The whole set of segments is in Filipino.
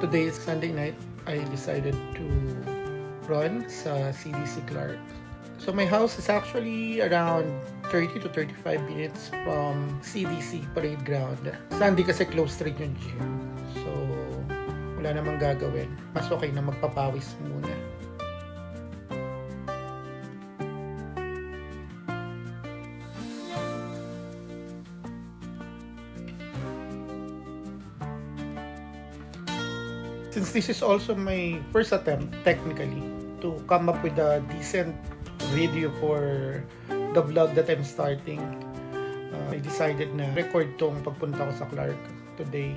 Today is Sunday night. I decided to run sa CDC Clark. So my house is actually around 30 to 35 minutes from CDC Parade Ground. Sunday kasi closed rin yung gym. So wala namang gagawin. Mas okay na magpapawis muna. Since this is also my first attempt, technically, to come up with a decent video for the vlog that I'm starting, I decided na record tong pagpunta ko sa Clark today.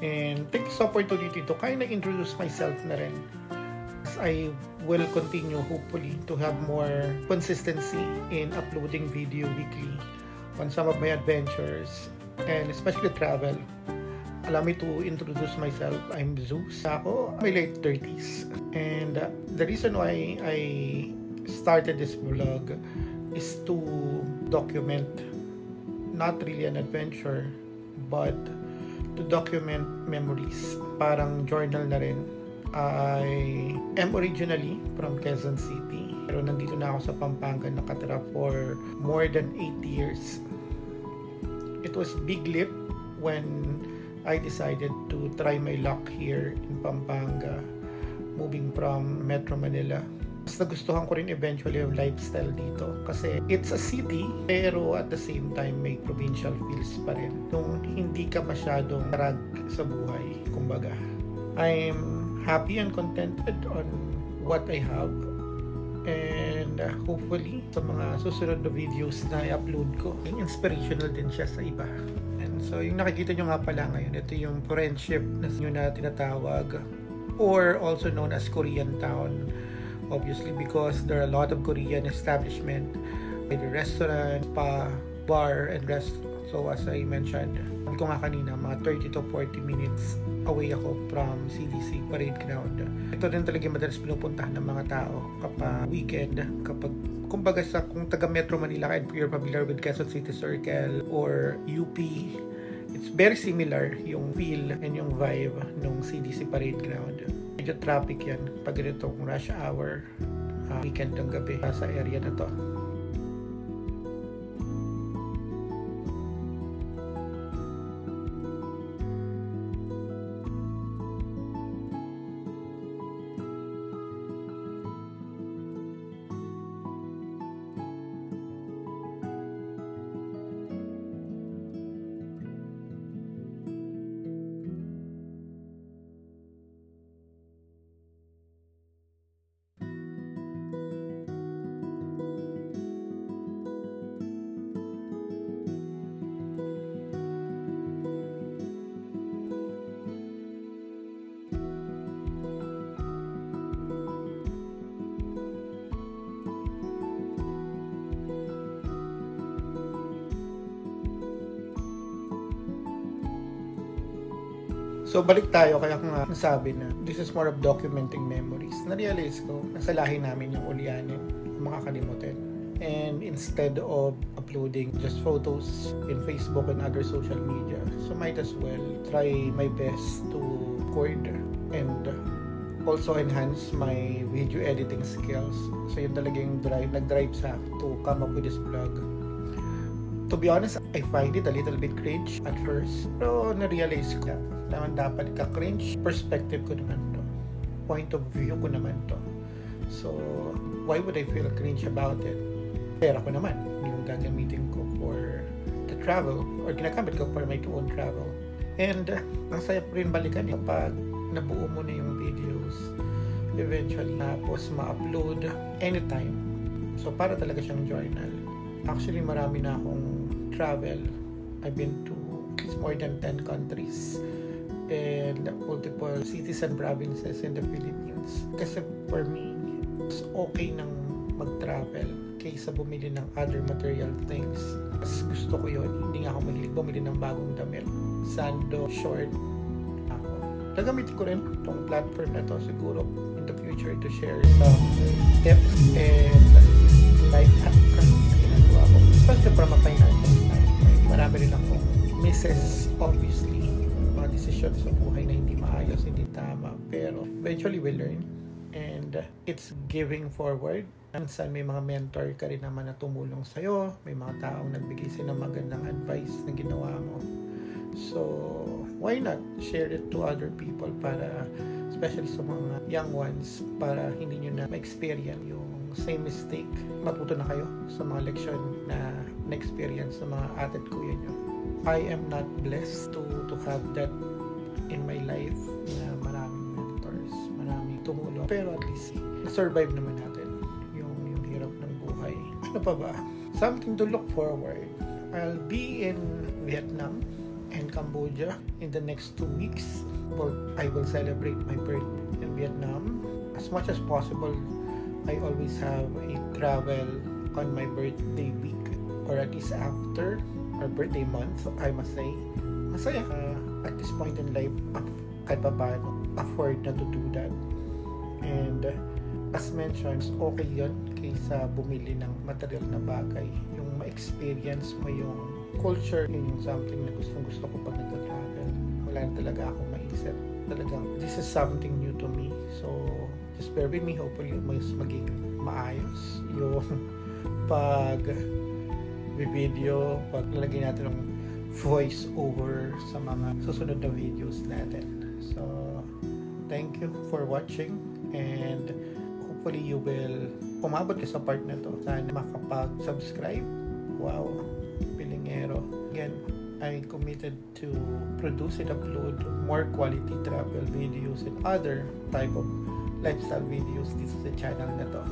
And take this opportunity to kind of introduce myself na rin. As I will continue, hopefully, to have more consistency in uploading video weekly on some of my adventures, and especially travel. Allow me to introduce myself. I'm Zeus. Ako, my late 30s. And the reason why I started this vlog is to document not really an adventure, but to document memories. Parang journal na rin. I am originally from Quezon City, pero nandito na ako sa Pampanga, nakatira for more than 8 years. It was big leap when I decided to try my luck here in Pampanga, moving from Metro Manila. Mas nagustuhan ko rin eventually yung lifestyle dito kasi it's a city pero at the same time may provincial feels pa rin. Nung hindi ka masyadong tarag sa buhay, kumbaga. I'm happy and contented on what I have, and hopefully sa mga susunod na videos na i-upload ko, inspirational din siya sa iba. So, yung nakikita nyo nga pala ngayon, ito yung friendship na tinatawag, or also known as Korean Town. Obviously, because there are a lot of Korean establishment, with restaurant, spa, bar, and restaurant. So, as I mentioned, sabi ko nga kanina, mga 30 to 40 minutes away ako from CDC Parade Ground. Ito rin talaga madalas pinupuntahan ng mga tao kapag weekend, kapag kumbaga sa kung taga Metro Manila and you're familiar with Quezon City Circle or UP, it's very similar yung feel and yung vibe ng CDC Parade Ground. Medyo traffic yan pag ganitong rush hour, weekend ng gabi sa area na to. So, balik tayo, kaya ko nga nasabi na this is more of documenting memories. Na-realize ko, nasa lahi namin yung ulyanin, yung makakalimutin. And instead of uploading just photos in Facebook and other social media, so might as well try my best to record and also enhance my video editing skills. So, yun talagang nag-drive sa to come up with this vlog. To be honest, I find it a little bit cringe at first. Pero na-realize ko naman dapat ka-cringe. Perspective ko naman to. Point of view ko naman to. So, why would I feel cringe about it? Pera ko naman yung gagamitin ko for the travel or ginagamit ko for my own travel. And ang saya po rin balikan kapag nabuo mo na yung videos. Eventually, tapos ma-upload anytime. So, para talaga siyang journal. Actually, marami na akong travel. I've been to more than 10 countries and multiple cities and provinces in the Philippines. Kasi for me, it's okay nang mag-travel kaysa bumili ng other material things. Mas gusto ko yun. Hindi nga ako mahilig bumili ng bagong damit. Sando, short, ako. Gagamitin ko rin itong platform na to siguro in the future to share some tips and life hack na ginagawa ko. Especially from a financial side. Marami rin akong misses, obviously, mga desisyon sa buhay na hindi maayos, hindi eventually we learn, and it's giving forward. Minsan may mga mentor ka rin naman na tumulong sa'yo, may mga taong nagbigay sa'yo ng magandang advice na ginawa mo. So, why not share it to other people, para especially sa mga young ones, para hindi nyo na ma-experience yung same mistake. Matuto na kayo sa mga leksyon na na-experience sa mga ate at kuya nyo. I am not blessed to have that in my life, na maraming mentors, maraming tumulong. Pero at least, survive naman natin yung hirap ng buhay. Ano pa ba? Something to look forward. I'll be in Vietnam and Cambodia in the next 2 weeks. Well, I will celebrate my birthday in Vietnam. As much as possible, I always have a travel on my birthday week, or at least after our birthday month, I must say. Masaya at this point in life, kahit pa paano afford na to do that. And as mentioned, okay yun kaysa bumili ng material na bagay. Yung ma-experience mo yung culture, yun yung something na gusto ko pag nag-travel. Wala na talaga akong maisip. Talagang, this is something new to me. So, just bear with me. Hopefully, mas maging maayos yung pag-video, pag-lalagay natin ng voice over sa mga susunod na videos natin. So, thank you for watching, and hopefully you will umabot ka sa part na to. Sana makapag-subscribe. Wow, Pilingero. Again, I committed to produce and upload more quality travel videos and other type of lifestyle videos dito sa channel na to.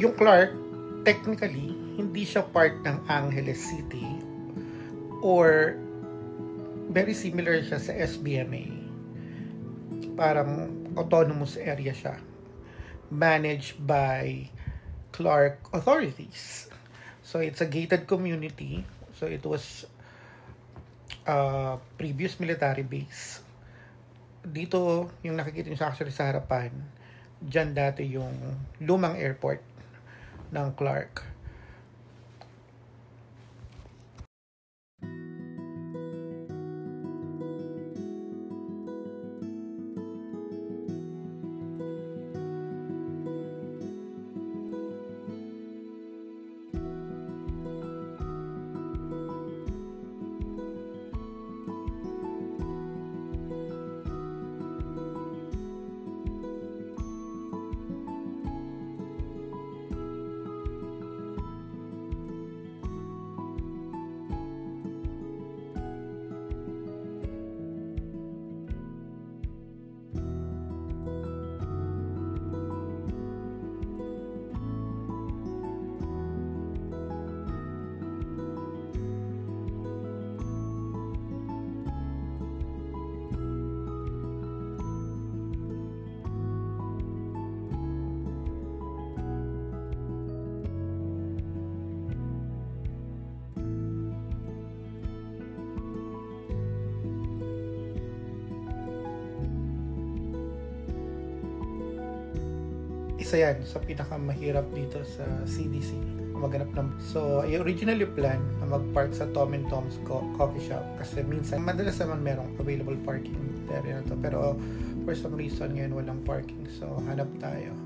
Yung Clark, technically, hindi siya part ng Angeles City, or very similar siya sa SBMA. Parang autonomous area siya. Managed by Clark authorities. So it's a gated community. So it was a previous military base. Dito, yung nakikita nyo sa actually sa harapan, dyan dati yung lumang airport ng Clark. Isa yan sa pinakamahirap dito sa CDC, maghanap ng. So, I originally planned na mag-park sa Tom and Tom's coffee shop, kasi minsan, madalas naman merong available parking area na to. Pero, for some reason, ngayon walang parking. So, hanap tayo.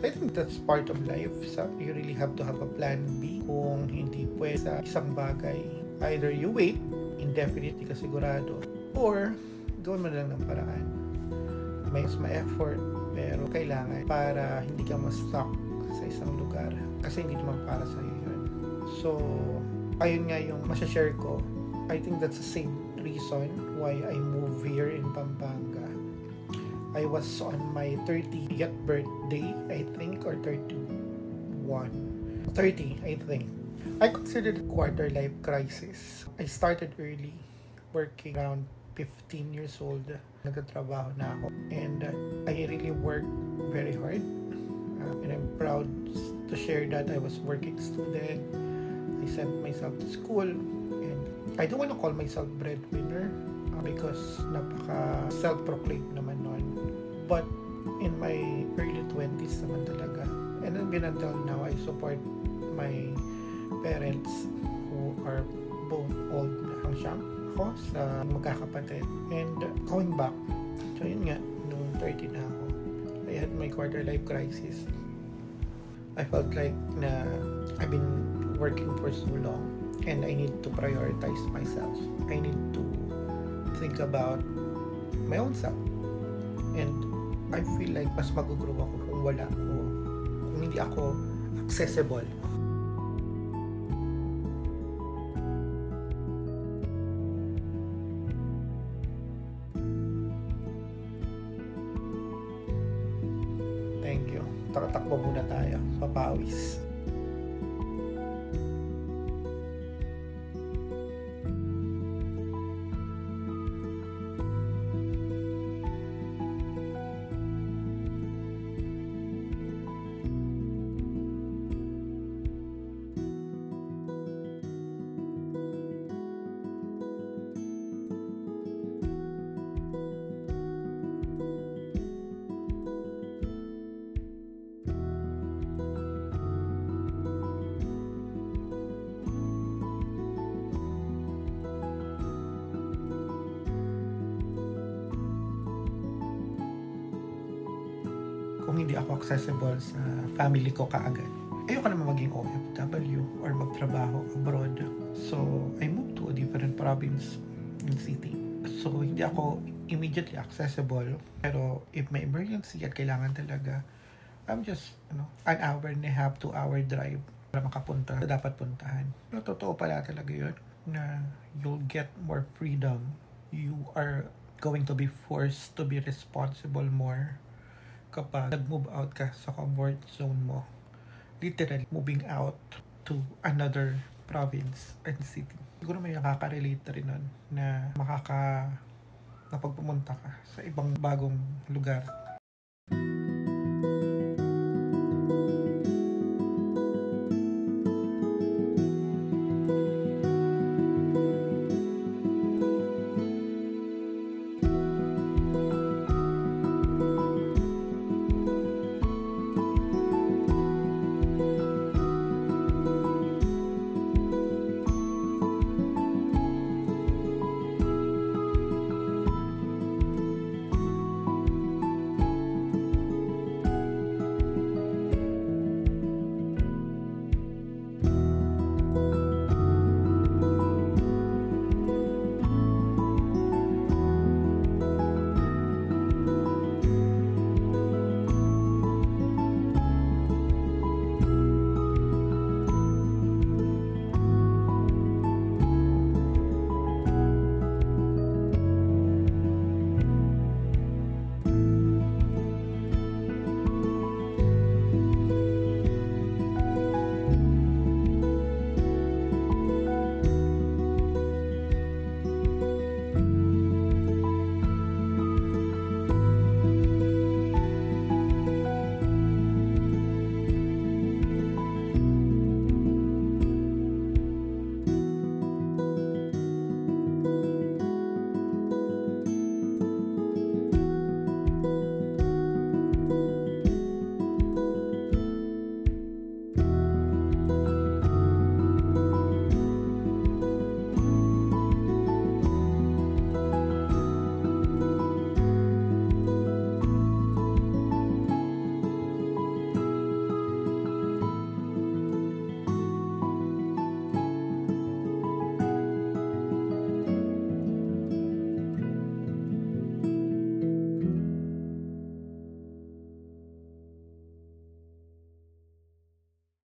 So, I think that's part of life. So, you really have to have a plan B. Kung hindi pwede sa isang bagay, either you wait indefinitely ka sigurado, or gawin mo na lang ng paraan. May effort, pero kailangan para hindi ka ma-stuck sa isang lugar, kasi hindi naman para sa iyo yun. So, ayun nga yung masashare ko. I think that's the same reason why I moved here in Pampanga. I was on my 30th birthday, I think, or 30, I think. I considered it quarter life crisis. I started early, working around 15 years old. Nagtatrabaho na ako, and I really worked very hard, and I'm proud to share that I was working student. I sent myself to school, and I don't want to call myself breadwinner because napaka self-proclaimed naman nun, but in my early 20s naman talaga, and then until now I support my parents who are both old na. ako sa magkakapatid. And going back, so yun nga, nung 30 na ako, I had my quarter life crisis. I felt like na I've been working for so long and I need to prioritize myself. I need to think about my own self. And I feel like mas mag-grow ako kung wala ako, kung hindi ako accessible. Thank you. Takbo muna tayo. Papawis. Kung hindi ako accessible sa family ko kaagad, ayoko naman maging OFW or magtrabaho abroad. So, I moved to a different province in city. So, hindi ako immediately accessible. Pero, if may emergency at kailangan talaga, I'm just, an hour and a half, 2-hour drive para makapunta sa dapat puntahan. Pero, totoo pala talaga yun na you'll get more freedom. You are going to be forced to be responsible more kapag nag-move out ka sa comfort zone mo. Literally, moving out to another province and city. Siguro may nakaka-relate rin nun na kapag pumunta ka sa ibang bagong lugar,